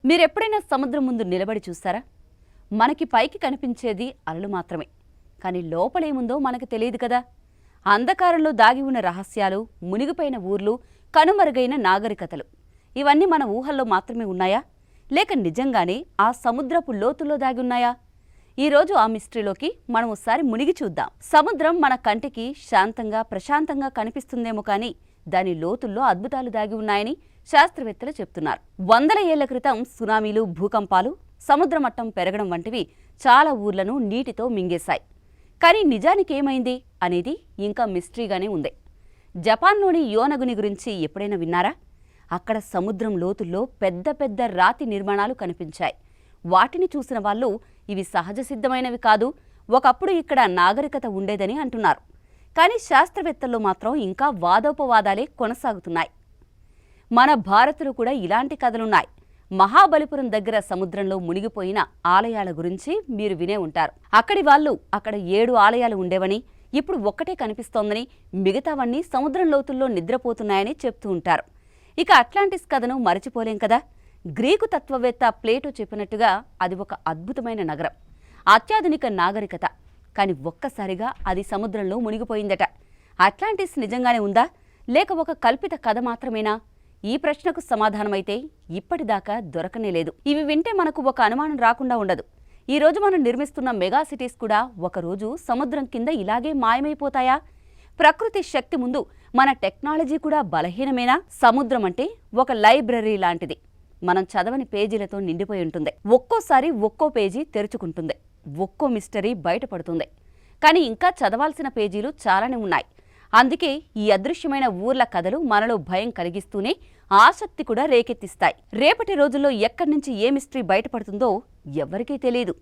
మీరెప్పుడైనా సముద్రం ముందు నిలబడి చూస్తారా? మనకి పైకి కనిపించేది అలలు మాత్రమే. కానీ లోపలేముందో మనకు తెలియదు కదా. అంధకారంలో దాగి ఉన్న రహస్యాలు, మునిగిపోయిన ఊర్లు, కనుమరుగైన నాగరికతలు ఇవన్నీ మన ఊహల్లో మాత్రమే ఉన్నాయా? లేక నిజంగానే ఆ సముద్రపు లోతుల్లో దాగి ఉన్నాయా? ఈరోజు ఆ మిస్టరీలోకి మనం ఒకసారి మునిగి చూద్దాం. సముద్రం మన కంటికి శాంతంగా, ప్రశాంతంగా కనిపిస్తుందేమో కానీ దాని లోతుల్లో అద్భుతాలు దాగి ఉన్నాయని శాస్త్రవేత్తలు చెప్తున్నారు. వందల ఏళ్ల క్రితం సునామీలు, భూకంపాలు, సముద్ర మట్టం పెరగడం వంటివి చాలా ఊర్లను నీటితో మింగేశాయి. కానీ నిజానికి ఏమైంది అనేది ఇంకా మిస్టరీగానే ఉంది. జపాన్లోని యోనగుని గురించి ఎప్పుడైనా విన్నారా? అక్కడ సముద్రం లోతుల్లో పెద్ద పెద్ద రాతి నిర్మాణాలు కనిపించాయి. వాటిని చూసిన వాళ్ళు ఇవి సహజ సిద్ధమైనవి కాదు, ఒకప్పుడు ఇక్కడ నాగరికత ఉండేదని అంటున్నారు. కానీ శాస్త్రవేత్తల్లో మాత్రం ఇంకా వాదోపవాదాలే కొనసాగుతున్నాయి. మన భారత్లో కూడా ఇలాంటి కథలున్నాయి. మహాబలిపురం దగ్గర సముద్రంలో మునిగిపోయిన ఆలయాల గురించి మీరు వినే ఉంటారు. అక్కడి వాళ్ళు అక్కడ 7 ఆలయాలు ఉండేవని, ఇప్పుడు ఒక్కటే కనిపిస్తోందని, మిగతావన్నీ సముద్రం లోతుల్లో నిద్రపోతున్నాయని చెప్తూ ఉంటారు. ఇక అట్లాంటిస్ కథను మరచిపోలేం కదా. గ్రీకు తత్వవేత్త ప్లేటో చెప్పినట్టుగా అది ఒక అద్భుతమైన నగరం, అత్యాధునిక నాగరికత. కానీ ఒక్కసారిగా అది సముద్రంలో మునిగిపోయిందట. అట్లాంటిస్ నిజంగానే ఉందా, లేక ఒక కల్పిత కథ మాత్రమేనా? ఈ ప్రశ్నకు సమాధానమైతే ఇప్పటిదాకా దొరకనే లేదు. ఇవి వింటే మనకు ఒక అనుమానం రాకుండా ఉండదు. ఈరోజు మనం నిర్మిస్తున్న మెగా సిటీస్ కూడా ఒకరోజు సముద్రం కింద ఇలాగే మాయమైపోతాయా? ప్రకృతి శక్తి ముందు మన టెక్నాలజీ కూడా బలహీనమేనా? సముద్రం అంటే ఒక లైబ్రరీ లాంటిది. మనం చదవని పేజీలతో నిండిపోయి ఉంటుంది. ఒక్కోసారి ఒక్కో పేజీ తెరుచుకుంటుంది, ఒక్కో మిస్టరీ బయటపడుతుంది. కానీ ఇంకా చదవాల్సిన పేజీలు చాలానే ఉన్నాయి. అందుకే ఈ అదృశ్యమైన ఊర్ల కథలు మనలో భయం కలిగిస్తూనే ఆసక్తి కూడా రేకెత్తిస్తాయి. రేపటి రోజుల్లో ఎక్కడి నుంచి ఏ మిస్టరీ బయటపడుతుందో ఎవ్వరికీ తెలియదు.